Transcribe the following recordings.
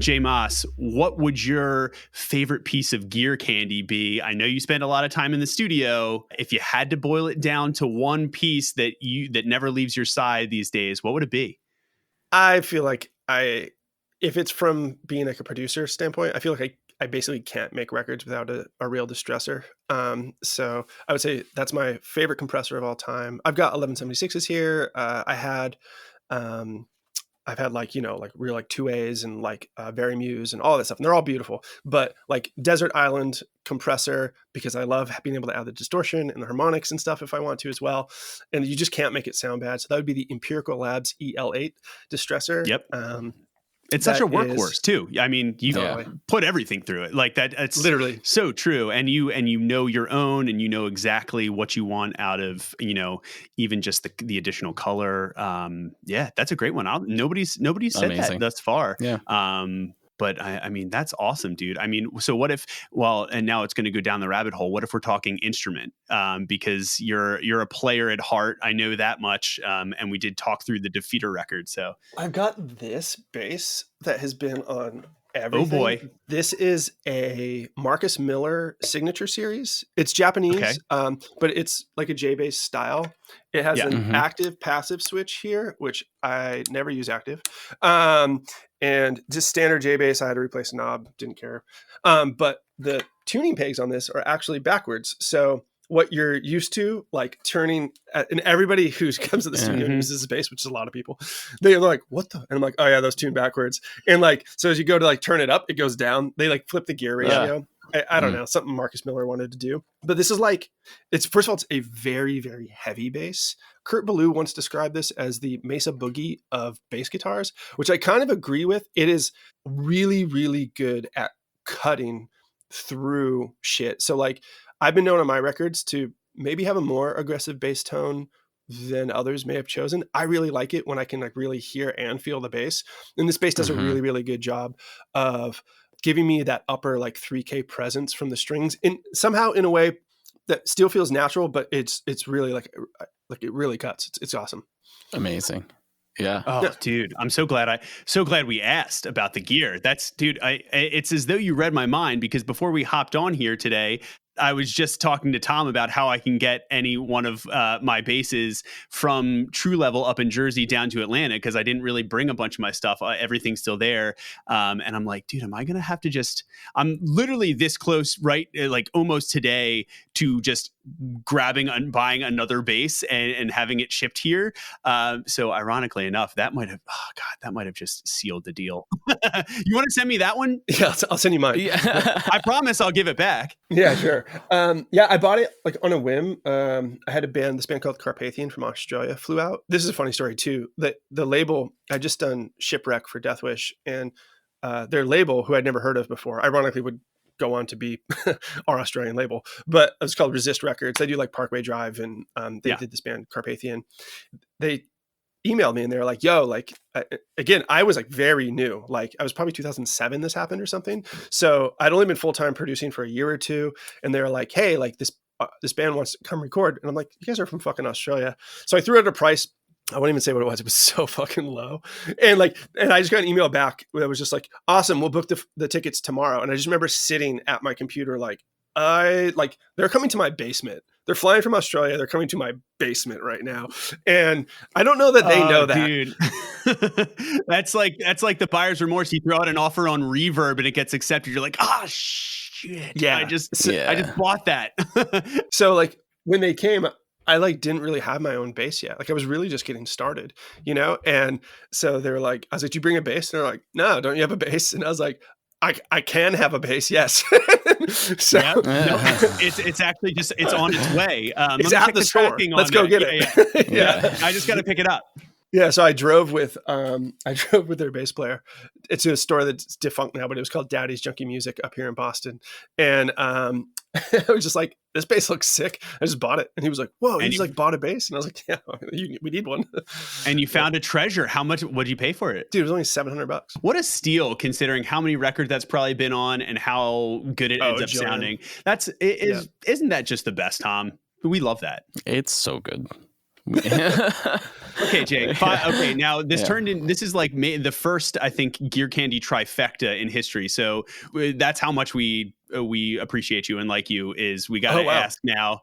J. Maas, what would your favorite piece of gear candy be? I know you spend a lot of time in the studio. If you had to boil it down to one piece that never leaves your side these days, what would it be? I feel like if it's from being like a producer standpoint, I feel like I basically can't make records without a real distressor. So I would say that's my favorite compressor of all time. I've got 1176s here. I've had like, like real like 2As and like Verimuse and all that stuff. And they're all beautiful, but like Desert Island compressor, because I love being able to add the distortion and the harmonics and stuff if I want to as well. And you just can't make it sound bad. So that would be the Empirical Labs EL8 distressor. Yep. It's such a workhorse too. I mean, you put everything through it like that. It's literally so true. And you know your own, and you know exactly what you want out of, even just the additional color. Yeah, that's a great one. Nobody's said that thus far. Yeah. But I mean, that's awesome, dude. I mean, so what if, and now it's going to go down the rabbit hole. What if we're talking instrument? Because you're a player at heart. I know that much. And we did talk through the Defeater record. So I've got this bass that has been on everything. Oh boy. This is a Marcus Miller signature series. It's Japanese, but it's like a J bass style. It has an active passive switch here, which I never use active. And just standard J bass, I had to replace a knob, didn't care. But the tuning pegs on this are actually backwards. So what you're used to, like turning, and everybody who comes to the studio and uses this bass, which is a lot of people, they're like, what the? And I'm like, oh yeah, those tune backwards. And like, so as you go to like turn it up, it goes down. They like flip the gear ratio. I don't know, something Marcus Miller wanted to do. But this is like, first of all, it's a very, very heavy bass. Kurt Ballou once described this as the Mesa Boogie of bass guitars, which I kind of agree with. It is really, really good at cutting through shit. So like, I've been known on my records to maybe have a more aggressive bass tone than others may have chosen. I really like it when I can like really hear and feel the bass. And this bass does a really, really good job of giving me that upper like 3K presence from the strings, and somehow in a way that still feels natural, but it's really like it really cuts. It's awesome. Amazing. Yeah. Oh, dude, I'm so glad we asked about the gear. It's as though you read my mind, because before we hopped on here today, I was just talking to Tom about how I can get any one of my basses from True Level up in Jersey down to Atlanta, because I didn't really bring a bunch of my stuff. Everything's still there. And I'm like, dude, am I going to have to I'm literally this close, right? Like almost today to just grabbing and buying another bass and having it shipped here. So ironically enough, that might have just sealed the deal. You want to send me that one? Yeah, I'll send you mine. Yeah. I promise I'll give it back. Yeah, sure. I bought it like on a whim. I had this band called Carpathian from Australia flew out. This is a funny story too. The label, I just done Shipwreck for Deathwish, and their label, who I'd never heard of before, ironically would go on to be our Australian label, but it's called Resist Records. They do like Parkway Drive, and they did this band Carpathian. They emailed me and they were like, yo, like, again, I was like very new. Like I was probably 2007 this happened or something. So I'd only been full-time producing for a year or two. And they were like, hey, like this band wants to come record. And I'm like, you guys are from fucking Australia. So I threw out a price. I won't even say what it was. It was so fucking low. And I just got an email back that was just like, awesome, we'll book the tickets tomorrow. And I just remember sitting at my computer they're coming to my basement. They're flying from Australia. They're coming to my basement right now. And I don't know that they know that. Dude. That's like the buyer's remorse. You throw out an offer on Reverb and it gets accepted. You're like, shit. Yeah. I just bought that. So like when they came, I like didn't really have my own bass yet. Like I was really just getting started, And so they were like, I was like, do you bring a bass? And they're like, no, don't you have a bass? And I was like, I can have a bass, yes. So it's actually it's on its way. It's at the store. Let's go get it. Yeah. I just got to pick it up. Yeah, so I drove with their bass player. It's a store that's defunct now, but it was called Daddy's Junkie Music up here in Boston. And I was just like, this bass looks sick. I just bought it. And he was like, whoa, you just like bought a bass? And I was like, yeah, we need one. And you found a treasure. How much would you pay for it? Dude, it was only $700. What a steal, considering how many records that's probably been on and how good it ends up sounding. Isn't that just the best, Tom? We love that. It's so good. Okay, Jake. Okay, now this turned in. This is like the first, I think, Gear Candy trifecta in history. So that's how much we appreciate you and like you. Is we got to ask now,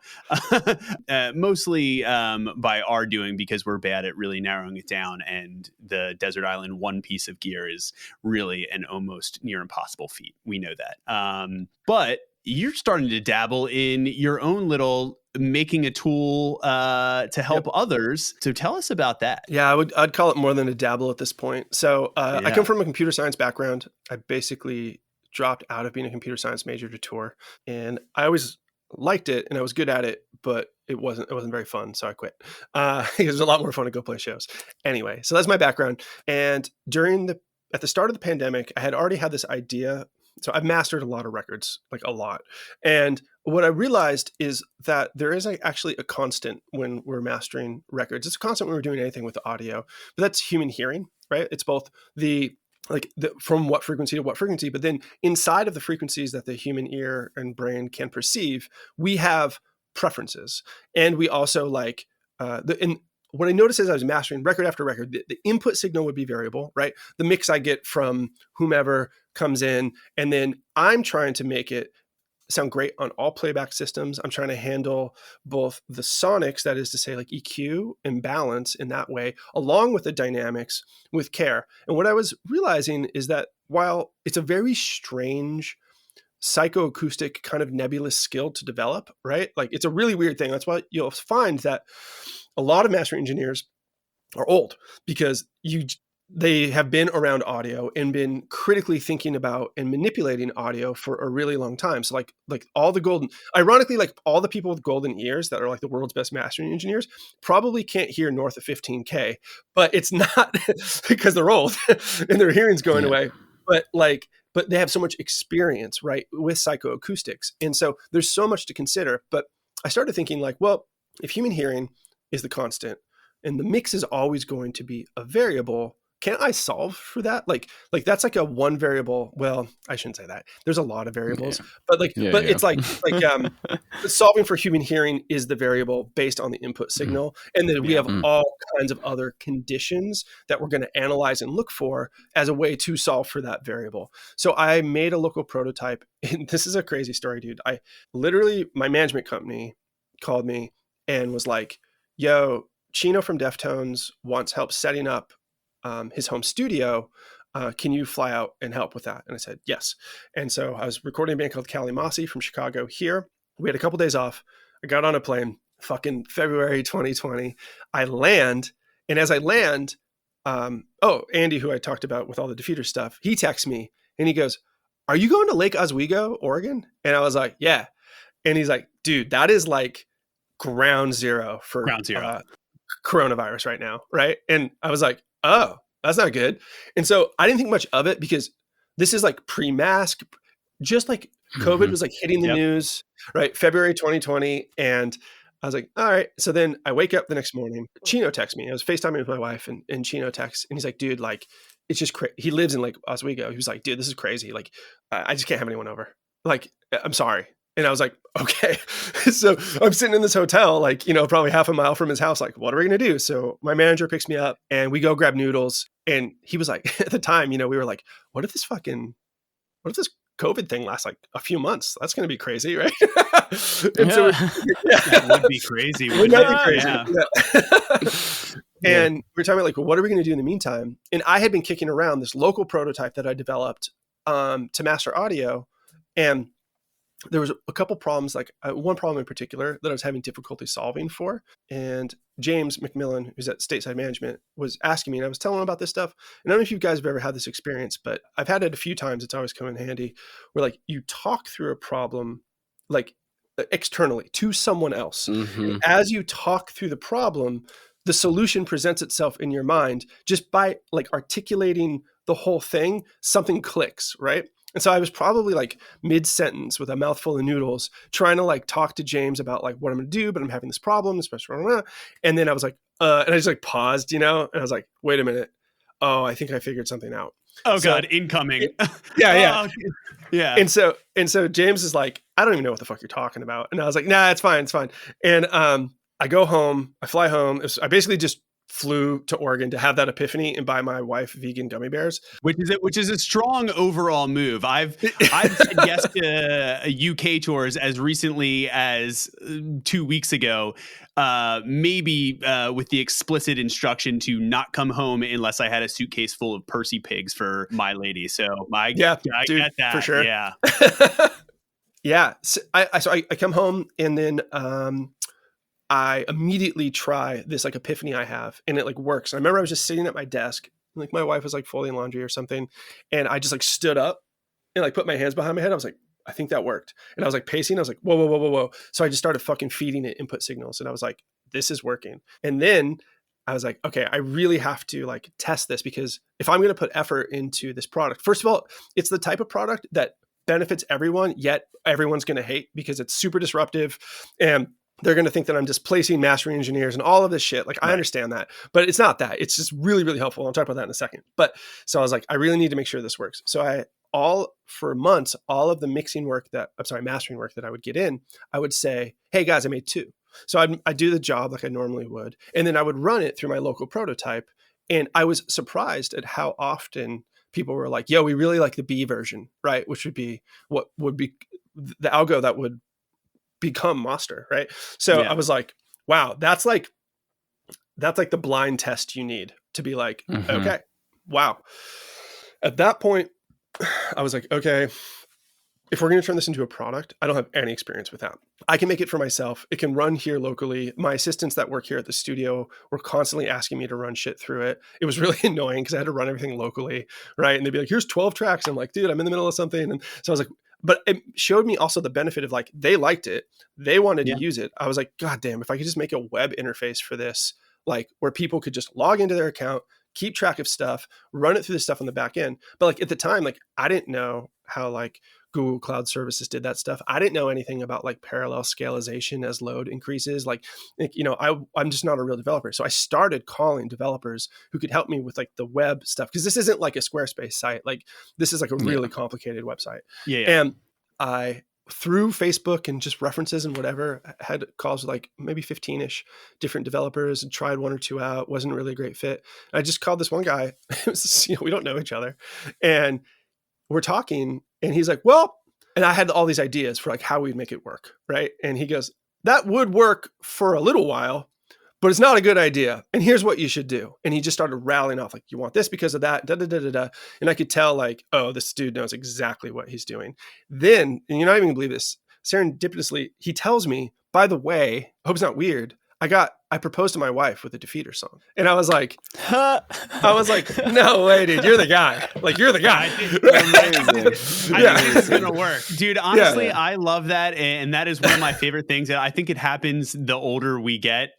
mostly by our doing, because we're bad at really narrowing it down, and the Desert Island one piece of gear is really an almost near impossible feat. We know that, but you're starting to dabble in your own little making a tool to help others. So tell us about that. Yeah, I'd call it more than a dabble at this point. So I come from a computer science background. I basically dropped out of being a computer science major to tour, and I always liked it and I was good at it, but it wasn't very fun. So I quit. It was a lot more fun to go play shows. Anyway, so that's my background. And at the start of the pandemic, I had already had this idea. So I've mastered a lot of records, like a lot. And what I realized is that there is actually a constant when we're mastering records. It's a constant when we're doing anything with the audio, but that's human hearing, right? It's both from what frequency to what frequency, but then inside of the frequencies that the human ear and brain can perceive, we have preferences. And we also what I noticed as I was mastering record after record, the input signal would be variable, right? The mix I get from whomever comes in, and then I'm trying to make it sound great on all playback systems. I'm trying to handle both the sonics, that is to say like EQ and balance in that way, along with the dynamics with care. And what I was realizing is that while it's a very strange psychoacoustic kind of nebulous skill to develop, right? Like it's a really weird thing. That's why you'll find that a lot of mastering engineers are old because they have been around audio and been critically thinking about and manipulating audio for a really long time. So like all the ironically, like all the people with golden ears that are like the world's best mastering engineers probably can't hear north of 15K, but it's not because they're old and their hearing's going away. But they have so much experience, right, with psychoacoustics. And so there's so much to consider. But I started thinking like, well, if human hearing is the constant and the mix is always going to be a variable, can't I solve for that? Like that's like a one variable. Well, I shouldn't say that. There's a lot of variables, but it's like solving for human hearing is the variable based on the input signal. And then we have all kinds of other conditions that we're going to analyze and look for as a way to solve for that variable. So I made a local prototype, and this is a crazy story, dude. My management company called me and was like, yo, Chino from Deftones wants help setting up his home studio. Can you fly out and help with that? And I said, yes. And so I was recording a band called Callie Mossy from Chicago here. We had a couple days off. I got on a plane, fucking February 2020. I land. And as I land, Andy, who I talked about with all the Defeater stuff, he texts me and he goes, are you going to Lake Oswego, Oregon? And I was like, yeah. And he's like, dude, that is like ground zero for coronavirus right now. Right. And I was like, oh, that's not good. And so I didn't think much of it because this is like pre-mask, just like COVID was like hitting the news, right? February 2020. And I was like, all right. So then I wake up the next morning, Chino texts me. I was FaceTiming with my wife and Chino texts, and he's like, dude, like, it's just crazy. He lives in Lake Oswego. He was like, dude, this is crazy. Like, I just can't have anyone over. Like, I'm sorry. And I was like, okay. So I'm sitting in this hotel, like, probably half a mile from his house. Like, what are we going to do? So my manager picks me up and we go grab noodles. And he was like, at the time, we were like, what if this COVID thing lasts like a few months? That's going to be crazy, right? And so that would be crazy. Would that be crazy? Yeah. And we're talking about like, well, what are we going to do in the meantime? And I had been kicking around this local prototype that I developed to master audio. And there was a couple problems, like one problem in particular that I was having difficulty solving for. And James McMillan, who's at Stateside Management, was asking me, and I was telling him about this stuff. And I don't know if you guys have ever had this experience, but I've had it a few times. It's always come in handy where like you talk through a problem, like externally to someone else. And as you talk through the problem, the solution presents itself in your mind just by like articulating the whole thing, something clicks, right? And so I was probably like mid-sentence with a mouthful of noodles trying to like talk to James about like what I'm going to do, but I'm having this problem, especially. And then I was like, and I just like paused, and I was like, wait a minute. Oh, I think I figured something out. Oh God, incoming. Yeah. Yeah. And so James is like, I don't even know what the fuck you're talking about. And I was like, nah, it's fine. And I go home, I fly home. I basically just flew to Oregon to have that epiphany and buy my wife vegan gummy bears, which is a strong overall move. I've said yes to UK tours as recently as 2 weeks ago, maybe with the explicit instruction to not come home unless I had a suitcase full of Percy pigs for my lady. So I dude, get that for sure. Yeah. Yeah. So I come home and then I immediately try this like epiphany I have, and it like works. I remember I was just sitting at my desk, and, like my wife was like folding laundry or something, and I just like stood up and like put my hands behind my head. I was like, I think that worked. And I was like pacing. I was like, whoa, whoa, whoa, whoa, whoa. So I just started fucking feeding it input signals, and I was like, this is working. And then I was like, okay, I really have to like test this, because if I'm going to put effort into this product, first of all, it's the type of product that benefits everyone, yet everyone's going to hate because it's super disruptive, and they're going to think that I'm displacing mastering engineers and all of this shit. Like, I understand that, but it's not that. It's just really, really helpful. I'll talk about that in a second. But so I was like, I really need to make sure this works. So for months, all of the mastering work that I would get in, I would say, hey guys, I made 2. So I'd do the job like I normally would. And then I would run it through my local prototype. And I was surprised at how often people were like, yo, we really like the B version, right? Which would be what would be the algo that would become Master, right? So I was like, wow, that's like the blind test you need to be like, okay, wow. At that point, I was like, okay, if we're going to turn this into a product, I don't have any experience with that. I can make it for myself. It can run here locally. My assistants that work here at the studio were constantly asking me to run shit through it. It was really annoying because I had to run everything locally, right? And they'd be like, here's 12 tracks. I'm like, dude, I'm in the middle of something. And so I was like, but it showed me also the benefit of like, they liked it. They wanted to use it. I was like, God damn, if I could just make a web interface for this, like where people could just log into their account, keep track of stuff, run it through the stuff on the back end. But like at the time, like I didn't know how like Google Cloud Services did that stuff. I didn't know anything about like parallel scalization as load increases. Like you know, I'm just not a real developer. So I started calling developers who could help me with like the web stuff. Because this isn't like a Squarespace site. Like this is like a really complicated website. And I, through Facebook and just references and whatever, had calls with like maybe 15-ish different developers and tried 1 or 2 out. Wasn't really a great fit. I just called this one guy. It was, you know, we don't know each other. And we're talking and he's like, well, and I had all these ideas for like how we'd make it work. Right. And he goes, that would work for a little while, but it's not a good idea. And here's what you should do. And he just started rattling off like, you want this because of that, da, da, da, da, da. And I could tell like, oh, this dude knows exactly what he's doing. Then, and you're not even gonna believe this, serendipitously, he tells me, by the way, I hope it's not weird, I proposed to my wife with a Defeater song. And I was like, no way, dude, you're the guy. Like, you're the guy. I think this is going to work. Dude, honestly, I love that. And that is one of my favorite things. And I think it happens the older we get,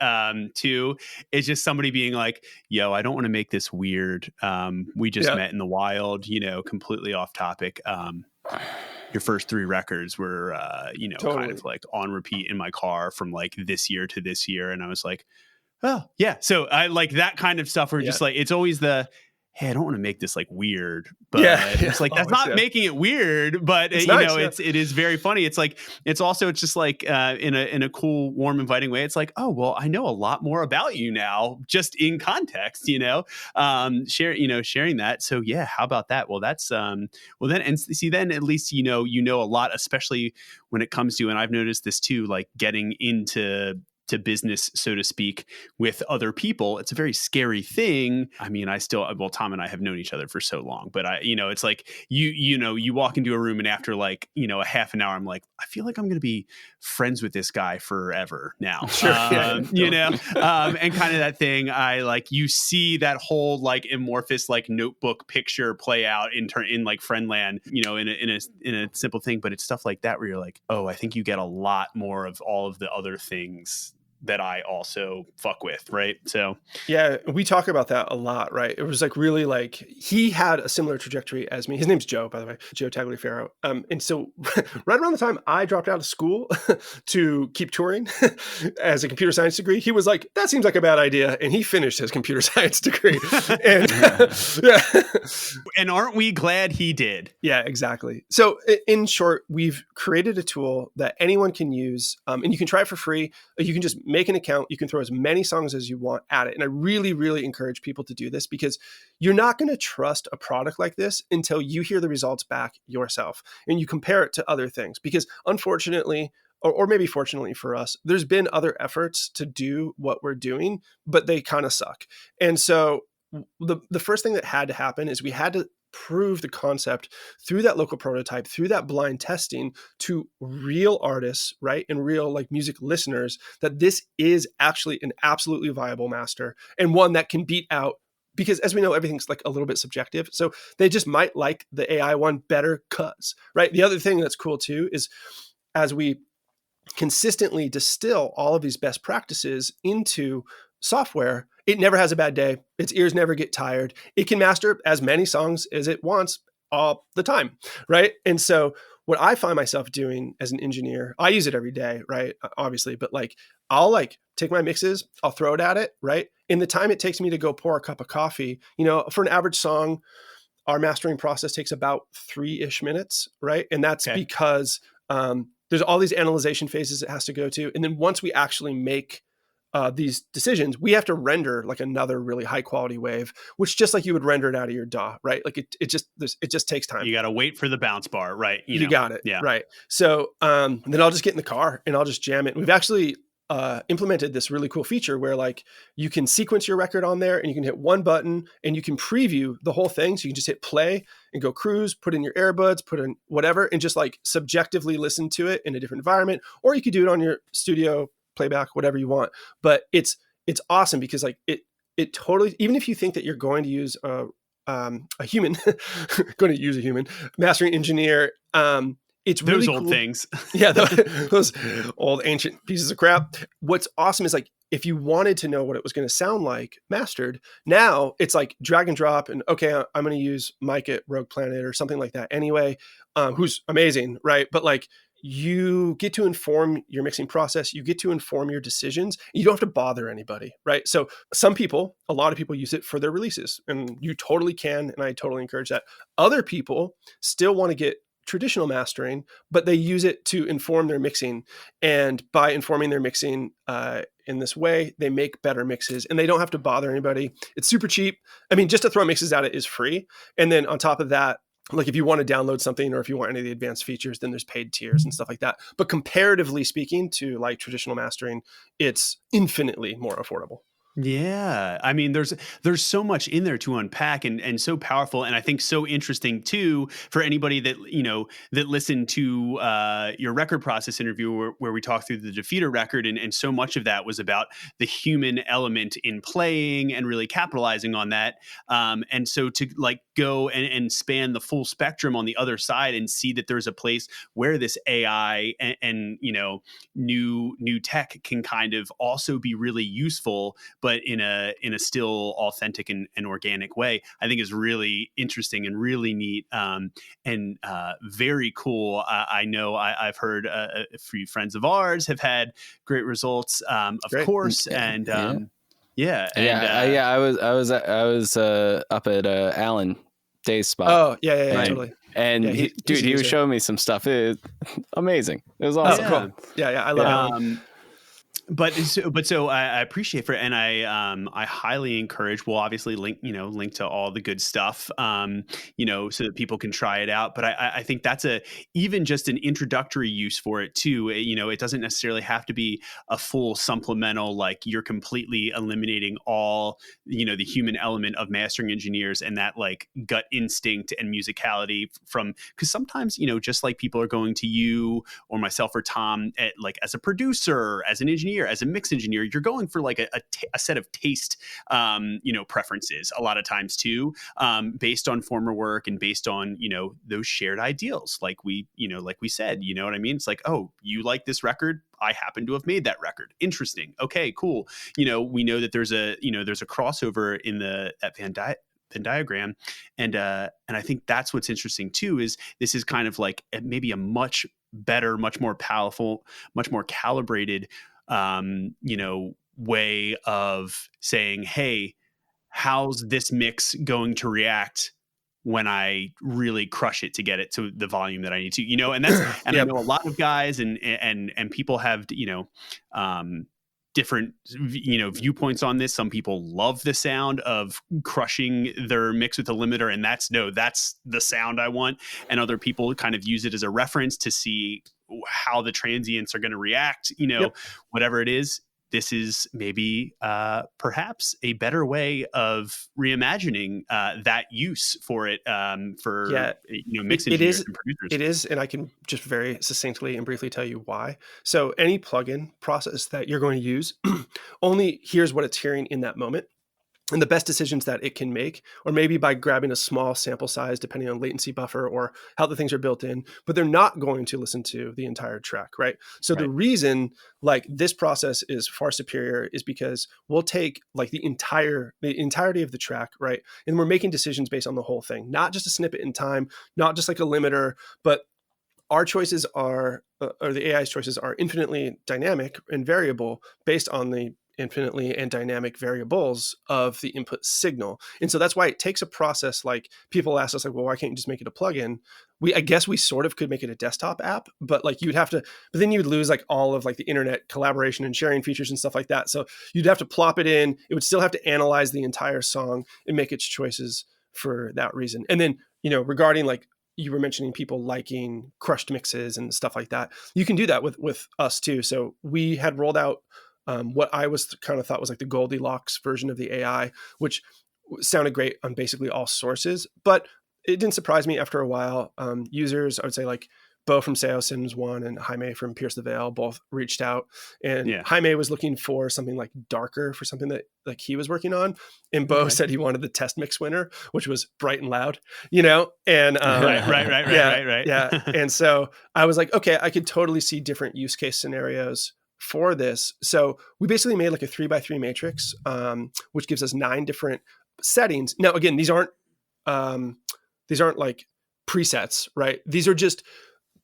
too. It's just somebody being like, yo, I don't want to make this weird. We just met in the wild, you know, completely off topic. Your first 3 records were, you know, kind of like on repeat in my car from like this year to this year. And I was like, oh, yeah. So I like that kind of stuff where just like, it's always the, hey, I don't want to make this like weird, but it's like, that's not making it weird, but you know, it is very funny. It's like, it's just like in a cool, warm, inviting way. It's like, oh, well, I know a lot more about you now, just in context, you know, sharing that. So yeah, how about that? Well, that's, then at least, you know a lot, especially when it comes to, and I've noticed this too, like getting into business, so to speak, with other people. It's a very scary thing. I mean, Tom and I have known each other for so long, but it's like you walk into a room and after like, you know, a half an hour, I'm like, I feel like I'm going to be friends with this guy forever now. Sure. You know, and kind of that thing. I like, you see that whole like amorphous, like notebook picture play out in like Friendland, you know, in a simple thing, but it's stuff like that where you're like, oh, I think you get a lot more of all of the other things that I also fuck with, right? So yeah, we talk about that a lot, right? It was like really like he had a similar trajectory as me. His name's Joe, by the way, Joe Tagliaferro. And so right around the time I dropped out of school to keep touring as a computer science degree, he was like, that seems like a bad idea. And he finished his computer science degree. And and aren't we glad he did? Yeah, exactly. So in short, we've created a tool that anyone can use and you can try it for free. You can just make an account. You can throw as many songs as you want at it. And I really, really encourage people to do this, because you're not going to trust a product like this until you hear the results back yourself and you compare it to other things. Because unfortunately, or maybe fortunately for us, there's been other efforts to do what we're doing, but they kind of suck. And so the first thing that had to happen is we had to prove the concept through that local prototype, through that blind testing, to real artists, right? And real like music listeners, that this is actually an absolutely viable master, and one that can beat out, because as we know, everything's like a little bit subjective. So they just might like the AI one better, right? The other thing that's cool too is, as we consistently distill all of these best practices into software, it never has a bad day. Its ears never get tired. It can master as many songs as it wants all the time, right? And so what I find myself doing as an engineer, I use it every day, right? Obviously, but like I'll like take my mixes, I'll throw it at it, right? In the time it takes me to go pour a cup of coffee, for an average song, our mastering process takes about 3-ish minutes, right? And that's because there's all these analyzation phases it has to go to. And then once we actually make these decisions, we have to render like another really high quality wave, which just like you would render it out of your DAW, right? Like it just takes time. You got to wait for the bounce bar, right? You got it. Yeah. Right. So then I'll just get in the car and I'll just jam it. We've actually implemented this really cool feature where like you can sequence your record on there and you can hit one button and you can preview the whole thing. So you can just hit play and go cruise, put in your earbuds, put in whatever, and just like subjectively listen to it in a different environment. Or you could do it on your studio playback, whatever you want. But it's awesome because like it totally, even if you think that you're going to use a human, going to use a human mastering engineer, it's really those old cool. things. Yeah, those old ancient pieces of crap. What's awesome is like, if you wanted to know what it was going to sound like mastered, now it's like drag and drop and okay, I'm going to use Mike at Rogue Planet or something like that anyway, who's amazing, right? But like, you get to inform your mixing process. You get to inform your decisions. You don't have to bother anybody, right? So a lot of people use it for their releases, and you totally can, and I totally encourage that. Other people still want to get traditional mastering, but they use it to inform their mixing. And by informing their mixing in this way, they make better mixes and they don't have to bother anybody. It's super cheap. I mean, just to throw mixes at it is free. And then on top of that, like if you want to download something or if you want any of the advanced features, then there's paid tiers and stuff like that. But comparatively speaking to like traditional mastering, it's infinitely more affordable. Yeah. I mean, there's so much in there to unpack and so powerful. And I think so interesting too, for anybody that, that listened to your record process interview where we talked through the Defeater record. And so much of that was about the human element in playing and really capitalizing on that. And so to like go and span the full spectrum on the other side and see that there's a place where this AI and new tech can kind of also be really useful, but in a still authentic and organic way, I think is really interesting and really neat and very cool. I know I've heard a few friends of ours have had great results, of course, and I was up at Alan Day's spot. Oh yeah, totally. And he was showing me some stuff. It was amazing. It was awesome. Oh, cool. Yeah, I love Alan. But so I appreciate it, and I highly encourage. We'll obviously link to all the good stuff, so that people can try it out. But I think that's even just an introductory use for it too. It doesn't necessarily have to be a full supplemental, like you're completely eliminating all the human element of mastering engineers and that like gut instinct and musicality from, because sometimes just like people are going to you or myself or Tom as a producer, as an engineer, as a mix engineer, you're going for like a set of taste, preferences a lot of times too, based on former work and based on, those shared ideals. Like we said, you know what I mean? It's like, oh, you like this record? I happen to have made that record. Interesting. Okay, cool. We know that there's a crossover in that Venn diagram. And I think that's what's interesting too, is this is kind of like maybe a much better, much more powerful, much more calibrated way of saying, hey, how's this mix going to react when I really crush it to get it to the volume that I need to, and that's, and I know a lot of guys and people have, different, viewpoints on this. Some people love the sound of crushing their mix with a limiter, and that's the sound I want. And other people kind of use it as a reference to see how the transients are going to react, whatever it is. This is maybe perhaps a better way of reimagining that use for it mix engineers and producers. It is, and I can just very succinctly and briefly tell you why. So any plugin process that you're going to use only hears what it's hearing in that moment, and the best decisions that it can make, or maybe by grabbing a small sample size, depending on latency buffer or how the things are built in, but they're not going to listen to the entire track, right? So the reason like this process is far superior is because we'll take like the entirety of the track, right? And we're making decisions based on the whole thing, not just a snippet in time, not just like a limiter, but our choices are, or the AI's choices are infinitely dynamic and variable based on the infinitely and dynamic variables of the input signal. And so that's why it takes a process. Like people ask us like, well, why can't you just make it a plugin? I guess we sort of could make it a desktop app, but like you'd have to, but then you'd lose like all of like the internet collaboration and sharing features and stuff like that. So you'd have to plop it in. It would still have to analyze the entire song and make its choices for that reason. And then, regarding like, you were mentioning people liking crushed mixes and stuff like that. You can do that with us too. So we had rolled out what I was kind of thought was like the Goldilocks version of the AI, which sounded great on basically all sources, but it didn't surprise me after a while. Users, I would say like Bo from Seo Sims 1 and Jaime from Pierce the Veil both reached out, and Jaime was looking for something like darker for something that like he was working on. And Bo said he wanted the test mix winner, which was bright and loud, and right. Yeah. And so I was like, okay, I could totally see different use case scenarios for this. So we basically made like a 3x3 matrix, which gives us 9 different settings. Now, again, these aren't like presets, right? These are just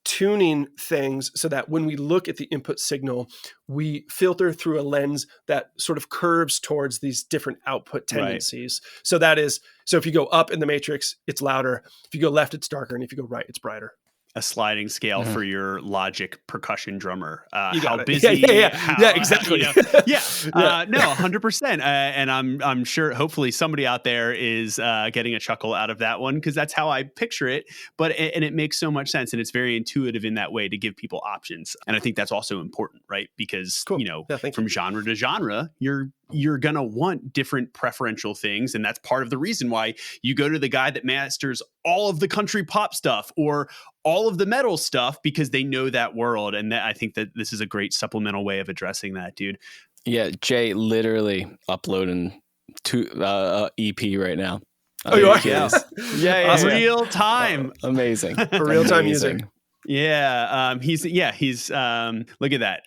tuning things so that when we look at the input signal, we filter through a lens that sort of curves towards these different output tendencies. Right. So if you go up in the matrix, it's louder. If you go left, it's darker. And if you go right, it's brighter. A sliding scale for your Logic percussion drummer. How busy? Yeah, exactly. No, 100%. And I'm sure, hopefully, somebody out there is getting a chuckle out of that one, because that's how I picture it. But it makes so much sense, and it's very intuitive in that way to give people options. And I think that's also important, right? Because from genre to genre, you're gonna want different preferential things, and that's part of the reason why you go to the guy that masters all of the country pop stuff or all of the metal stuff, because they know that world. And I think that this is a great supplemental way of addressing that, dude. Yeah, Jay literally uploading to EP right now. Oh, you are? Yeah. Real time. Amazing. For real time music. Yeah. He's look at that.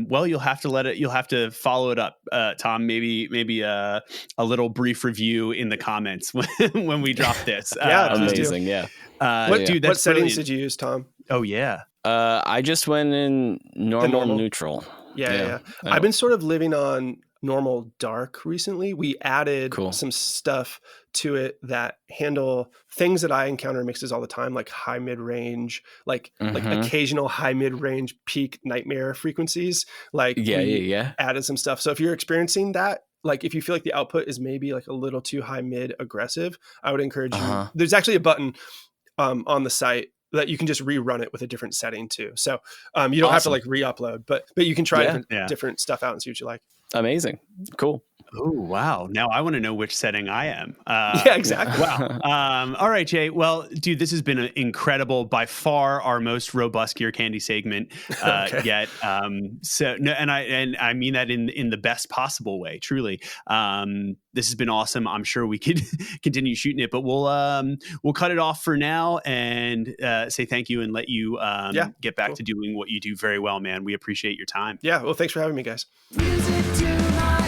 Well, you'll have to follow it up, Tom, maybe a little brief review in the comments when we drop this. Amazing. Yeah. Dude, what settings did you use, Tom? Oh yeah. I just went in normal. neutral. Yeah. I've been sort of living on normal dark recently. We added some stuff to it that handle things that I encounter in mixes all the time, like high mid range, like occasional high mid range peak nightmare frequencies. Added some stuff. So if you're experiencing that, like if you feel like the output is maybe like a little too high mid aggressive, I would encourage you. There's actually a button on the site that you can just rerun it with a different setting too. So you don't have to like re-upload, but you can try different stuff out and see what you like. Amazing. Cool. Oh, wow. Now I want to know which setting I am. Yeah, exactly. Wow. All right, Jay. Well, dude, this has been an incredible, by far our most robust Gear Candy segment yet. So no, and I mean that in the best possible way, truly. This has been awesome. I'm sure we could continue shooting it, but we'll cut it off for now and say thank you and let you get back to doing what you do very well, man. We appreciate your time. Yeah. Well, thanks for having me, guys. Music to my